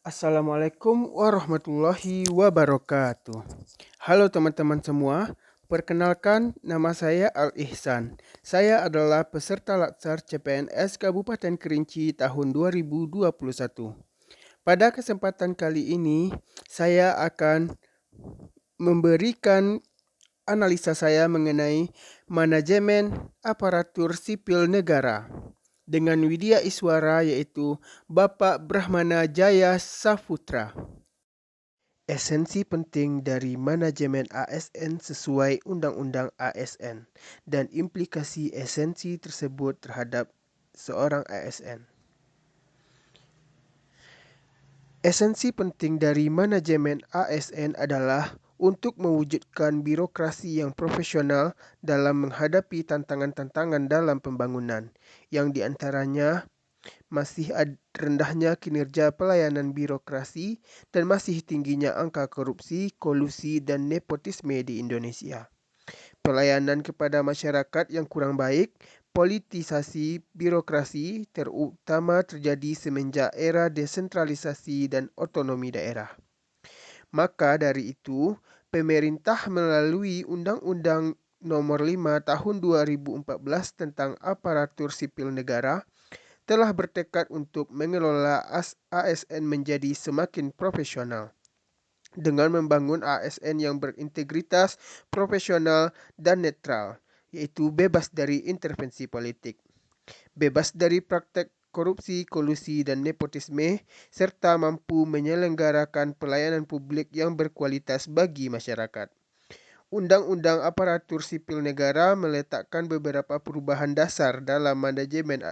Assalamualaikum warahmatullahi wabarakatuh. Halo teman-teman semua, perkenalkan nama saya Al-Ihsan. Saya adalah peserta Latsar CPNS Kabupaten Kerinci tahun 2021. Pada kesempatan kali ini, saya akan memberikan analisa saya mengenai manajemen aparatur sipil negara dengan Widya Iswara yaitu Bapak Brahmana Jaya Saputra. Esensi penting dari manajemen ASN sesuai Undang-Undang ASN dan implikasi esensi tersebut terhadap seorang ASN. Esensi penting dari manajemen ASN adalah untuk mewujudkan birokrasi yang profesional dalam menghadapi tantangan-tantangan dalam pembangunan, yang diantaranya masih rendahnya kinerja pelayanan birokrasi dan masih tingginya angka korupsi, kolusi, dan nepotisme di Indonesia. Pelayanan kepada masyarakat yang kurang baik, politisasi birokrasi terutama terjadi semenjak era desentralisasi dan otonomi daerah. Maka dari itu, pemerintah melalui Undang-Undang Nomor 5 Tahun 2014 tentang Aparatur Sipil Negara telah bertekad untuk mengelola ASN menjadi semakin profesional dengan membangun ASN yang berintegritas, profesional, dan netral, yaitu bebas dari intervensi politik, bebas dari praktek korupsi, kolusi, dan nepotisme, serta mampu menyelenggarakan pelayanan publik yang berkualitas bagi masyarakat. Undang-Undang Aparatur Sipil Negara meletakkan beberapa perubahan dasar dalam manajemen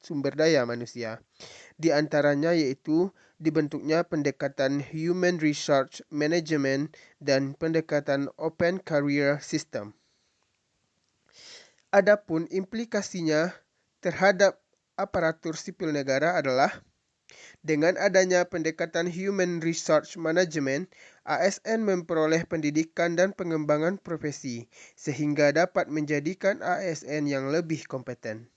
sumber daya manusia. Di antaranya yaitu dibentuknya pendekatan Human Resource Management dan pendekatan Open Career System. Adapun implikasinya terhadap aparatur sipil negara adalah dengan adanya pendekatan Human Resource Management, ASN memperoleh pendidikan dan pengembangan profesi sehingga dapat menjadikan ASN yang lebih kompeten.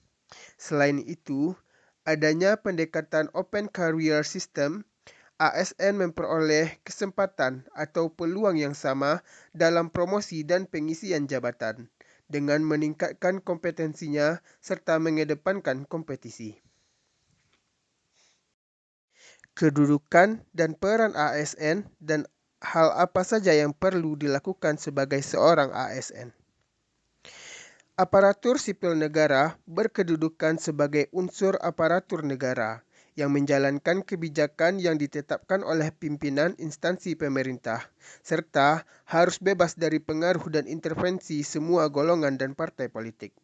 Selain itu, adanya pendekatan Open Career System, ASN memperoleh kesempatan atau peluang yang sama dalam promosi dan pengisian jabatan dengan meningkatkan kompetensinya serta mengedepankan kompetisi. Kedudukan dan peran ASN dan hal apa saja yang perlu dilakukan sebagai seorang ASN. Aparatur sipil negara berkedudukan sebagai unsur aparatur negara yang menjalankan kebijakan yang ditetapkan oleh pimpinan instansi pemerintah, serta harus bebas dari pengaruh dan intervensi semua golongan dan partai politik.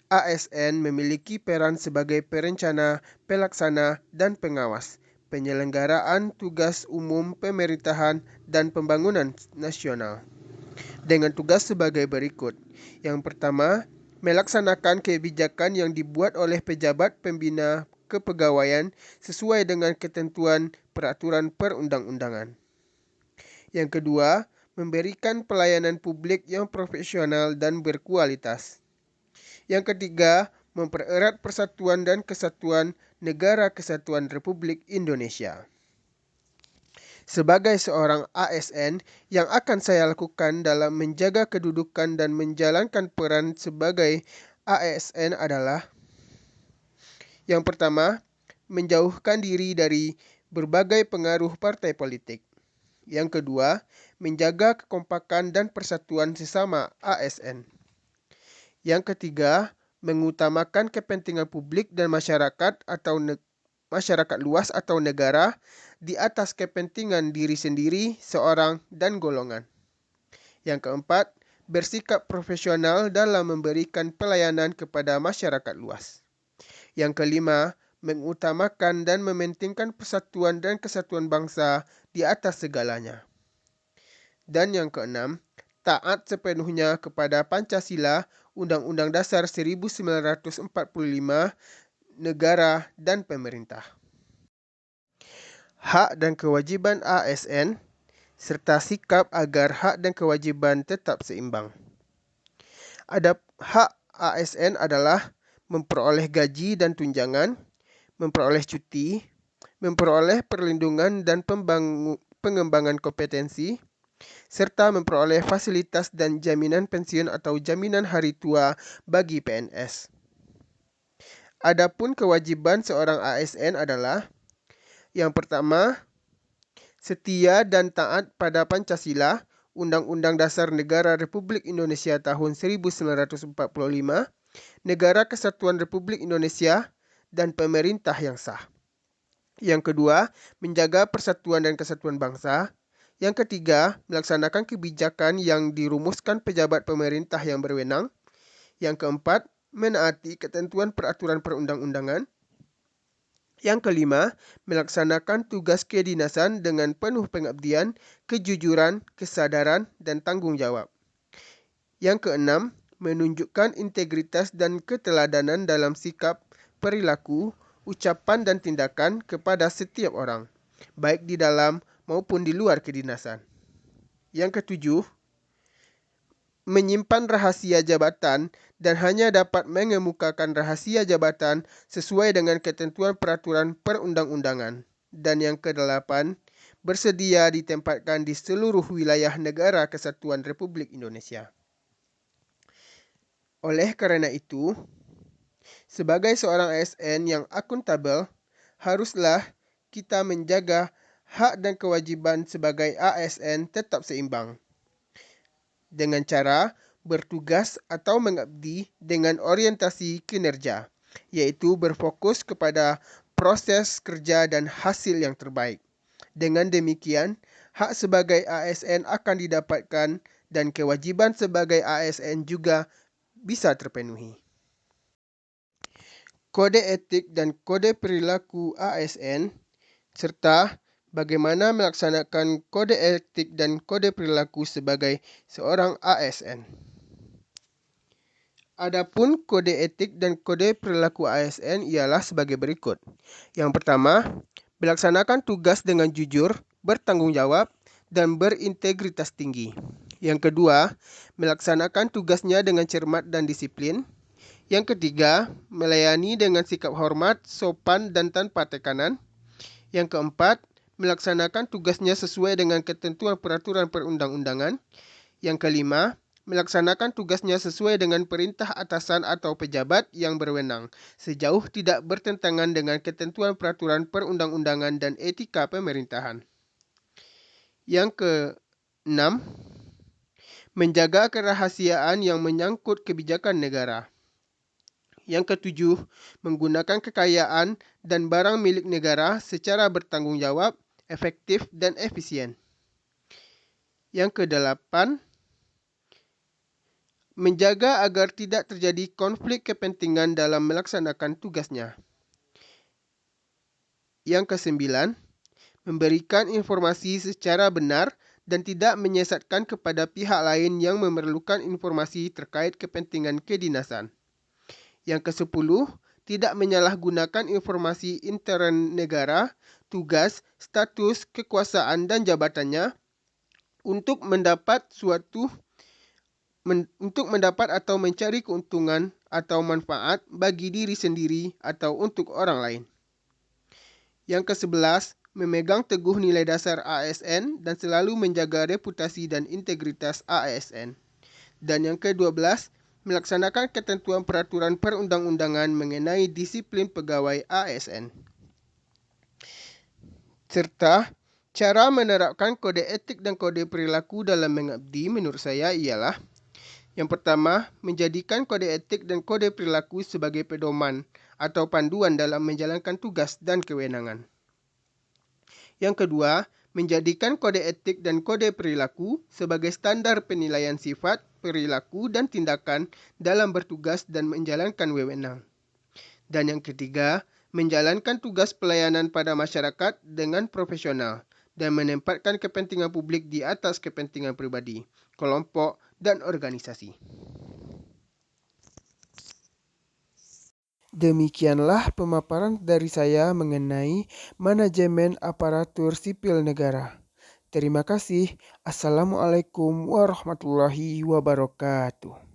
ASN memiliki peran sebagai perencana, pelaksana, dan pengawas, penyelenggaraan tugas umum pemerintahan dan pembangunan nasional. Dengan tugas sebagai berikut. Yang pertama, melaksanakan kebijakan yang dibuat oleh pejabat pembina kepegawaian sesuai dengan ketentuan peraturan perundang-undangan. Yang kedua, memberikan pelayanan publik yang profesional dan berkualitas. Yang ketiga, mempererat persatuan dan kesatuan Negara Kesatuan Republik Indonesia. Sebagai seorang ASN, yang akan saya lakukan dalam menjaga kedudukan dan menjalankan peran sebagai ASN adalah: yang pertama, menjauhkan diri dari berbagai pengaruh partai politik. Yang kedua, menjaga kekompakan dan persatuan sesama ASN. Yang ketiga, mengutamakan kepentingan publik dan masyarakat atau masyarakat luas atau negara di atas kepentingan diri sendiri, seorang, dan golongan. Yang keempat, bersikap profesional dalam memberikan pelayanan kepada masyarakat luas. Yang kelima, mengutamakan dan mementingkan persatuan dan kesatuan bangsa di atas segalanya. Dan yang keenam, taat sepenuhnya kepada Pancasila, Undang-Undang Dasar 1945, negara, dan pemerintah. Hak dan kewajiban ASN, serta sikap agar hak dan kewajiban tetap seimbang. Hak ASN adalah memperoleh gaji dan tunjangan, memperoleh cuti, memperoleh perlindungan dan pengembangan kompetensi, serta memperoleh fasilitas dan jaminan pensiun atau jaminan hari tua bagi PNS. Adapun kewajiban seorang ASN adalah: yang pertama, setia dan taat pada Pancasila, Undang-Undang Dasar Negara Republik Indonesia tahun 1945, Negara Kesatuan Republik Indonesia, dan pemerintah yang sah. Yang kedua, menjaga persatuan dan kesatuan bangsa. Yang ketiga, melaksanakan kebijakan yang dirumuskan pejabat pemerintah yang berwenang. Yang keempat, menaati ketentuan peraturan perundang-undangan. Yang kelima, melaksanakan tugas kedinasan dengan penuh pengabdian, kejujuran, kesadaran, dan tanggung jawab. Yang keenam, menunjukkan integritas dan keteladanan dalam sikap, perilaku, ucapan, dan tindakan kepada setiap orang, baik di dalam maupun di luar kedinasan. Yang ketujuh, menyimpan rahasia jabatan dan hanya dapat mengemukakan rahasia jabatan sesuai dengan ketentuan peraturan perundang-undangan. Dan yang kedelapan, bersedia ditempatkan di seluruh wilayah Negara Kesatuan Republik Indonesia. Oleh karena itu, sebagai seorang ASN yang akuntabel, haruslah kita menjaga hak dan kewajiban sebagai ASN tetap seimbang, dengan cara bertugas atau mengabdi dengan orientasi kinerja, yaitu berfokus kepada proses kerja dan hasil yang terbaik. Dengan demikian, hak sebagai ASN akan didapatkan dan kewajiban sebagai ASN juga bisa terpenuhi. Kode etik dan kode perilaku ASN, serta bagaimana melaksanakan kode etik dan kode perilaku sebagai seorang ASN. Adapun kode etik dan kode perilaku ASN ialah sebagai berikut. Yang pertama, melaksanakan tugas dengan jujur, bertanggung jawab, dan berintegritas tinggi. Yang kedua, melaksanakan tugasnya dengan cermat dan disiplin. Yang ketiga, melayani dengan sikap hormat, sopan, dan tanpa tekanan. Yang keempat, melaksanakan tugasnya sesuai dengan ketentuan peraturan perundang-undangan. Yang kelima, melaksanakan tugasnya sesuai dengan perintah atasan atau pejabat yang berwenang, sejauh tidak bertentangan dengan ketentuan peraturan perundang-undangan dan etika pemerintahan. Yang keenam, menjaga kerahasiaan yang menyangkut kebijakan negara. Yang ketujuh, menggunakan kekayaan dan barang milik negara secara bertanggung jawab, efektif, dan efisien. Yang kedelapan, menjaga agar tidak terjadi konflik kepentingan dalam melaksanakan tugasnya. Yang kesembilan, memberikan informasi secara benar dan tidak menyesatkan kepada pihak lain yang memerlukan informasi terkait kepentingan kedinasan. Yang kesepuluh, tidak menyalahgunakan informasi intern negara, tugas, status, kekuasaan, dan jabatannya untuk mendapat atau mencari keuntungan atau manfaat bagi diri sendiri atau untuk orang lain. Yang kesebelas, memegang teguh nilai dasar ASN dan selalu menjaga reputasi dan integritas ASN. Dan yang ke-12, melaksanakan ketentuan peraturan perundang-undangan mengenai disiplin pegawai ASN. Serta cara menerapkan kode etik dan kode perilaku dalam mengabdi menurut saya ialah: yang pertama, menjadikan kode etik dan kode perilaku sebagai pedoman atau panduan dalam menjalankan tugas dan kewenangan. Yang kedua, menjadikan kode etik dan kode perilaku sebagai standar penilaian sifat, perilaku, dan tindakan dalam bertugas dan menjalankan wewenang. Dan yang ketiga, menjalankan tugas pelayanan pada masyarakat dengan profesional dan menempatkan kepentingan publik di atas kepentingan pribadi, kelompok, dan organisasi. Demikianlah pemaparan dari saya mengenai manajemen aparatur sipil negara. Terima kasih. Assalamualaikum warahmatullahi wabarakatuh.